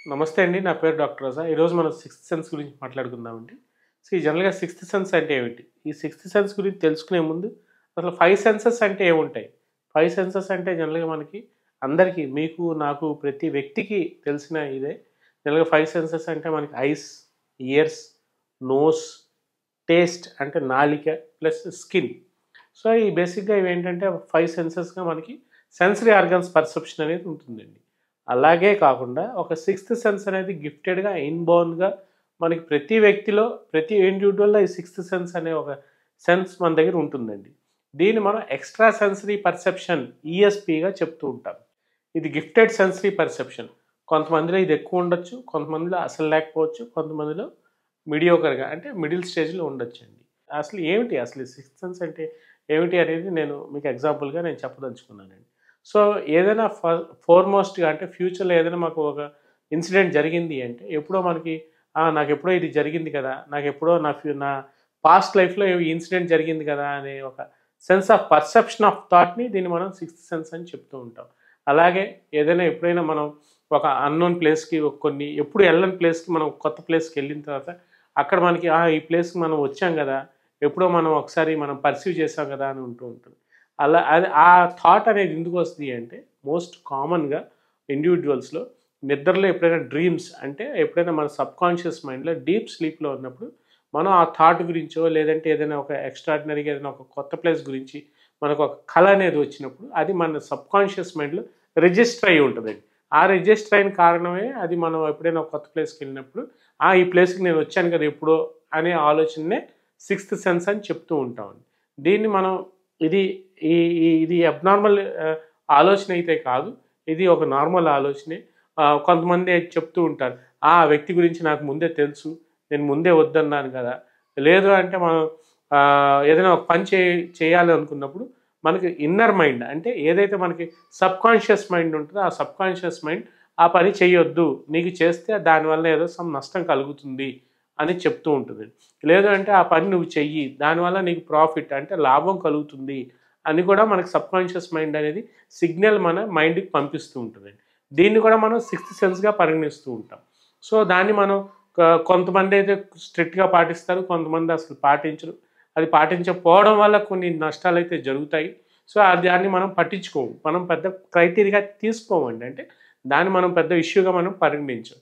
నమస్తే అండి. నా పేరు డాక్టర్ రజా. ఈరోజు మనం సిక్స్త్ సెన్స్ గురించి మాట్లాడుకుందామండి. ఈ జనరల్‌గా సిక్స్త్ సెన్స్ అంటే ఏమిటి? ఈ సిక్స్త్ సెన్స్ గురించి తెలుసుకునే ముందు అసలు 5 సెన్సెస్ అంటే ఏముంటాయి? 5 సెన్సెస్ అంటే జనరల్‌గా మనకి అందరికీ మీకు, నాకు ప్రతి వ్యక్తికి తెలిసిన ఇదే. జనరల్‌గా 5 సెన్సెస్ అంటే మనకి ఐస్, ఇయర్స్, నోస్, టేస్ట్ అంటే నాలిక ప్లస్ స్కిన్. ఈ బేసిక్‌గా ఇవేంటంటే 5 సెన్సెస్‌గా మనకి సెన్సరీ ఆర్గాన్స్ పర్సెప్షన్ అనేది ఉంటుందండి. అలాగే కాకుండా ఒక సిక్స్త్ సెన్స్ అనేది గిఫ్టెడ్‌గా ఇన్‌బోర్న్‌గా మనకి ప్రతి వ్యక్తిలో, ప్రతి ఇండివిడ్యువల్‌లో ఈ సిక్స్త్ సెన్స్ అనే ఒక సెన్స్ మన దగ్గర ఉంటుందండి. దీన్ని మనం ఎక్స్‌ట్రా సెన్సరీ పర్సెప్షన్ ఈఎస్‌పీగా చెప్తూ ఉంటాం. ఇది గిఫ్టెడ్ సెన్సరీ పర్సెప్షన్. కొంతమందిలో ఇది ఎక్కువ ఉండొచ్చు. కొంతమందిలో అసలు లేకపోవచ్చు. కొంతమందిలో మీడియోకర్‌గా అంటే మిడిల్ స్టేజ్‌లో ఉండొచ్చండి. అసలు ఈ సిక్స్త్ సెన్స్ అంటే ఏమిటి అనేది నేను మీకు ఎగ్జాంపుల్‌గా నేను చెప్పదలుచుకున్నానండి. ఏదైనా ఫోర్‌మోస్ట్‌గా అంటే ఫ్యూచర్‌లో ఏదైనా మాకు ఒక ఇన్సిడెంట్ జరిగింది అంటే ఎప్పుడో మనకి నాకెప్పుడో ఇది జరిగింది కదా! నాకెప్పుడో నా పాస్ట్ లైఫ్‌లో ఈ ఇన్సిడెంట్ జరిగింది కదా! అనే ఒక సెన్స్ ఆఫ్ పర్సెప్షన్ ఆఫ్ థాట్‌ని దీన్ని మనం సిక్స్త్ సెన్స్ అని చెప్తూ ఉంటాం. అలాగే ఏదైనా ఎప్పుడైనా మనం ఒక అన్‌నోన్ ప్లేస్‌కి కొన్ని ఎప్పుడు ఎళ్ళని ప్లేస్‌కి మనం కొత్త ప్లేస్‌కెళ్ళిన తర్వాత అక్కడ మనకి ఈ ప్లేస్‌కి మనం వచ్చాం గదా! ఎప్పుడో మనం ఒకసారి మనం పర్సీవ్ చేసాం గదా! అని ఉంటూ ఉంటుంది. అది ఆ థాట్ అనేది ఎందుకొస్తది అంటే మోస్ట్ కామన్‌గా ఇండివిడ్యువల్స్‌లో నిద్రలో ఎప్పుడైనా డ్రీమ్స్ అంటే ఎప్పుడైనా మన సబ్‌కాన్షియస్ మైండ్‌లో డీప్ స్లీప్‌లో ఉన్నప్పుడు మనం ఆ థాట్ గురించో లేదంటే ఏదైనా ఒక ఎక్స్‌ట్రార్డినరీగా ఏదైనా ఒక కొత్త ప్లేస్ గురించి మనకు ఒక కల అనేది వచ్చినప్పుడు అది మన సబ్‌కాన్షియస్ మైండ్‌లో రిజిస్టర్ అయ్యి ఉంటదండి. ఆ రిజిస్టర్ అయిన కారణమే అది మనం ఎప్పుడైనా ఒక కొత్త ప్లేస్‌కెళ్ళినప్పుడు ఈ ప్లేస్‌కి నేను వచ్చాను కదా ఎప్పుడో అనే ఆలోచననే సిక్స్త్ సెన్స్ అని చెప్తూ ఉంటామండి. దీన్ని మనం ఇది ఈ ఈ ఇది అబ్నార్మల్ ఆలోచన అయితే కాదు. ఇది ఒక నార్మల్ ఆలోచనే. కొంతమంది చెప్తూ ఉంటారు. ఆ వ్యక్తి గురించి నాకు ముందే తెలుసు. నేను ముందే వద్దన్నాను కదా! లేదు అంటే మనం ఏదైనా ఒక పని చేయాలి అనుకున్నప్పుడు మనకి ఇన్నర్ మైండ్ అంటే ఏదైతే మనకి సబ్‌కాన్షియస్ మైండ్ ఉంటదో ఆ సబ్‌కాన్షియస్ మైండ్ ఆ పని చేయొద్దు. నీకు చేస్తే దానివల్ల ఏదో నష్టం కలుగుతుంది అని చెప్తూ ఉంటుంది. లేదు అంటే ఆ పని నువ్వు చెయ్యి. దానివల్ల నీకు ప్రాఫిట్ అంటే లాభం కలుగుతుంది అని కూడా మనకు సబ్‌కాన్షియస్ మైండ్ అనేది సిగ్నల్ మన మైండ్‌కి పంపిస్తూ ఉంటదండి. దీన్ని కూడా మనం సిక్స్త్ సెన్స్‌గా పరిగణిస్తూ ఉంటాం. దాన్ని మనం కొంతమందైతే స్ట్రిక్ట్‌గా పాటిస్తారు. కొంతమంది అసలు పాటించరు. అది పాటించకపోవడం వల్ల కొన్ని నష్టాలైతే జరుగుతాయి. దాన్ని మనం పట్టించుకోము. మనం పెద్ద క్రైటీరియా తీసుకోమండి. అంటే దాన్ని మనం పెద్ద ఇష్యూగా మనం పరిగణించం.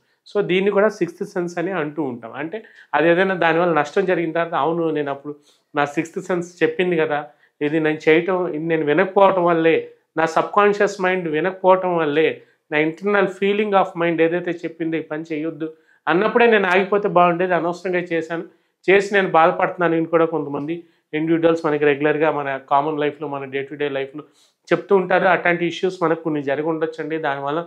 దీన్ని కూడా సిక్స్త్ సెన్స్ అని అంటూ ఉంటాం. అంటే అదేదైనా దానివల్ల నష్టం జరిగిన తర్వాత అవును నేనప్పుడు నా సిక్స్త్ సెన్స్ చెప్పింది గదా! ఇది నేను చేయటం ఇది నేను వినకపోవటం వల్లే, నా సబ్‌కాన్షియస్ మైండ్ వినకపోవటం వల్లే, నా ఇంటర్నల్ ఫీలింగ్ ఆఫ్ మైండ్ ఏదైతే చెప్పిందో ఈ పని చేయొద్దు అన్నప్పుడే నేను ఆగిపోతే బాగుండేది. అనవసరంగా చేశాను. చేసి నేను బాధపడుతున్నాను అని కూడా కొంతమంది ఇండివిడ్యువల్స్ మనకి రెగ్యులర్‌గా మన కామన్ లైఫ్‌లో మన డే టు డే లైఫ్‌లో చెప్తూ ఉంటారు. అట్లాంటి ఇష్యూస్ మనకు కొన్ని జరిగి ఉండొచ్చండి. దానివల్ల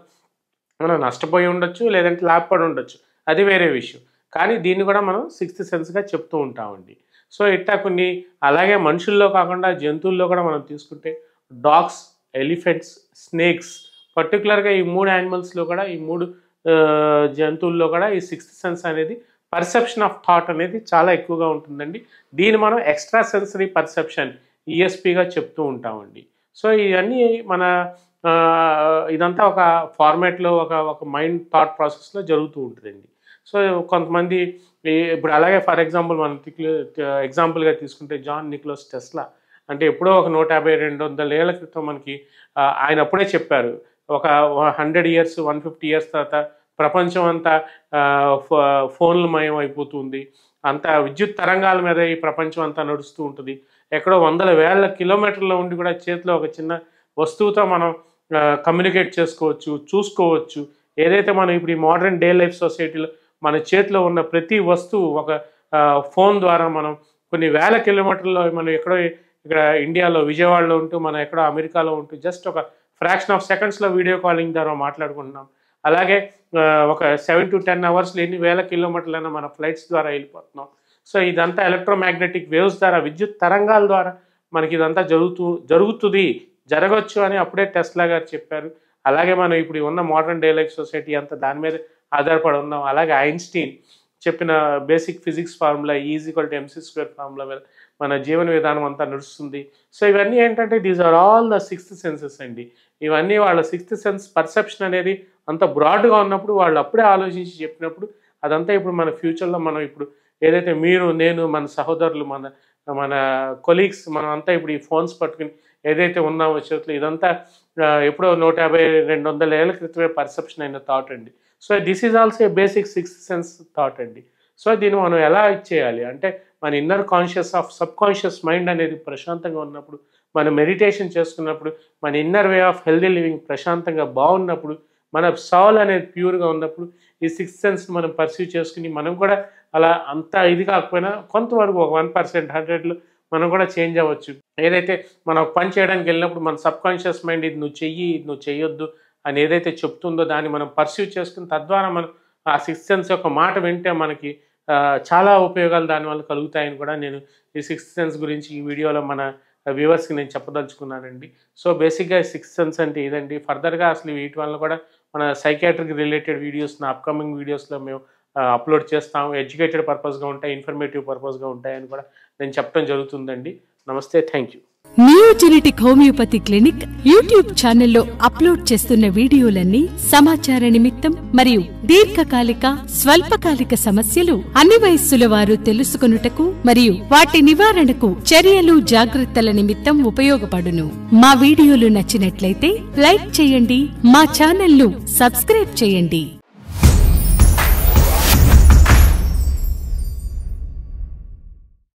మనం నష్టపోయి ఉండొచ్చు. లేదంటే లాభపడి ఉండొచ్చు. అది వేరే విషయం. కానీ దీన్ని కూడా మనం సిక్స్త్ సెన్స్‌గా చెప్తూ ఉంటామండి. ఇట్టా కొన్ని అలాగే మనుషుల్లో కాకుండా జంతువుల్లో కూడా మనం తీసుకుంటే డాగ్స్, ఎలిఫెంట్స్, స్నేక్స్ పర్టిక్యులర్‌గా ఈ 3 యానిమల్స్‌లో కూడా ఈ 3 జంతువుల్లో కూడా ఈ సిక్స్త్ సెన్స్ అనేది పర్సెప్షన్ ఆఫ్ థాట్ అనేది చాలా ఎక్కువగా ఉంటుందండి. దీన్ని మనం ఎక్స్‌ట్రా సెన్సరీ పర్సెప్షన్ ఈఎస్‌పీగా చెప్తూ ఉంటామండి. ఇవన్నీ మన ఇదంతా ఒక ఫార్మాట్‌లో ఒక మైండ్ థాట్ ప్రాసెస్‌లో జరుగుతూ ఉంటదండి. కొంతమంది ఇప్పుడు అలాగే ఫర్ ఎగ్జాంపుల్ మనం ఎగ్జాంపుల్‌గా తీసుకుంటే జాన్ నికోలస్ టెస్లా అంటే ఎప్పుడో ఒక 150, 200 ఏళ్ల క్రితం మనకి ఆయన అప్పుడే చెప్పారు. ఒక 100 ఇయర్స్, 150 ఇయర్స్ తర్వాత ప్రపంచం అంతా ఫోన్‌లమయం అయిపోతుంది. అంతా విద్యుత్ తరంగాల మీద ఈ ప్రపంచం అంతా నడుస్తూ ఉంటది. ఎక్కడో వందల వేల కిలోమీటర్ల ఉండి కూడా చేతిలో ఒక చిన్న వస్తువుతో మనం కమ్యూనికేట్ చేసుకోవచ్చు, చూసుకోవచ్చు. ఏదైతే మనం ఇప్పుడు ఈ మోడర్న్ డే లైఫ్ సొసైటీలో మన చేతిలో ఉన్న ప్రతి వస్తువు ఒక ఫోన్ ద్వారా మనం కొన్ని వేల కిలోమీటర్లో మనం ఎక్కడో ఇక్కడ ఇండియాలో విజయవాడలో ఉంటూ మనం ఎక్కడో అమెరికాలో ఉంటూ జస్ట్ ఒక ఫ్రాక్షన్ ఆఫ్ సెకండ్స్‌లో వీడియో కాలింగ్ ద్వారా మాట్లాడుకుంటున్నాం. అలాగే ఒక 7-10 అవర్స్‌లో ఎన్ని వేల కిలోమీటర్లైనా మన ఫ్లైట్స్ ద్వారా వెళ్ళిపోతున్నాం. ఇదంతా ఎలక్ట్రోమాగ్నెటిక్ వేవ్స్ ద్వారా విద్యుత్ తరంగాల ద్వారా మనకి ఇదంతా జరుగుతుంది. జరగొచ్చు అని అప్పుడే టెస్లా గారు చెప్పారు. అలాగే మనం ఇప్పుడు ఉన్న మోడర్న్ డే లైఫ్ సొసైటీ అంతా దాని మీద ఆధారపడి ఉన్నాం. అలాగే ఐన్‌స్టీన్ చెప్పిన basic physics formula E=mc² formula మీద మన జీవన విధానం అంతా నడుస్తుంది. ఇవన్నీ ఏంటంటే these are all the sixth senses అండి. ఇవన్నీ వాళ్ళ సిక్స్త్ సెన్స్ పర్సెప్షన్ అనేది అంత బ్రాడ్గా ఉన్నప్పుడు వాళ్ళు అప్పుడే ఆలోచించి చెప్పినప్పుడు అదంతా ఇప్పుడు మన ఫ్యూచర్లో మనం ఇప్పుడు ఏదైతే మీరు నేను మన సహోదరులు మన కొలీగ్స్ మనం అంతా ఇప్పుడు ఈ ఫోన్స్ పట్టుకుని ఏదైతే ఉన్నామో చేతులు ఇదంతా ఎప్పుడో 150-200 ఏళ్ల క్రితమే పర్సెప్షన్ అయిన థాట్ అండి. So this is also a basic sixth sense thought అండి. సో దీన్ని మనం ఎలా ఇచ్చేయాలి అంటే మన inner conscious of sub conscious mind అనేది ప్రశాంతంగా ఉన్నప్పుడు, మనం మెడిటేషన్ చేసుకున్నప్పుడు, మన inner way of healthy living ప్రశాంతంగా బాగున్నప్పుడు, మన సౌల్ అనేది ప్యూర్గా ఉన్నప్పుడు ఈ సిక్స్త్ సెన్స్ మనం పర్సీవ్ చేసుకుని మనం కూడా అలా అంత ఇది కాకపోయినా కొంతవరకు ఒక 1%, 100లో మనం కూడా చేంజ్ అవ్వచ్చు. ఏదైతే మనం పని చేయడానికి వెళ్ళినప్పుడు మన సబ్ కాన్షియస్ మైండ్ ఇది నువ్వు చెయ్యి, ఇది నువ్వు చెయ్యొద్దు అని ఏదైతే చెప్తుందో దాన్ని మనం పర్సీవ్ చేసుకుని తద్వారా మనం ఆ సిక్స్త్ సెన్స్ యొక్క మాట వింటే మనకి చాలా ఉపయోగాలు దానివల్ల కలుగుతాయని కూడా నేను ఈ సిక్స్త్ సెన్స్ గురించి ఈ వీడియోలో మన వ్యూవర్స్కి నేను చెప్పదలుచుకున్నానండి. సో బేసిక్గా సిక్స్త్ సెన్స్ అంటే ఇదండి. ఫర్దర్గా అసలు వీటి వల్ల కూడా మన సైకియాట్రిక్ రిలేటెడ్ వీడియోస్ని అప్కమింగ్ వీడియోస్లో మేము అప్లోడ్ చేస్తాము. ఎడ్యుకేటెడ్ పర్పస్గా ఉంటాయి, ఇన్ఫర్మేటివ్ పర్పస్గా ఉంటాయని కూడా నేను చెప్పడం జరుగుతుందండి. నమస్తే, thank you. Neogenetic homeopathy clinic YouTube ఛానల్లో అప్లోడ్ చేస్తున్న వీడియోలన్నీ సమాచార నిమిత్తం మరియు దీర్ఘకాలిక స్వల్పకాలిక సమస్యలు అన్ని వయస్సుల వారు తెలుసుకొనుటకు మరియు వాటి నివారణకు చర్యలు జాగ్రత్తల నిమిత్తం ఉపయోగపడును. మా వీడియోలు నచ్చినట్లయితే లైక్ చేయండి, మా ఛానల్ను సబ్స్క్రైబ్ చేయండి.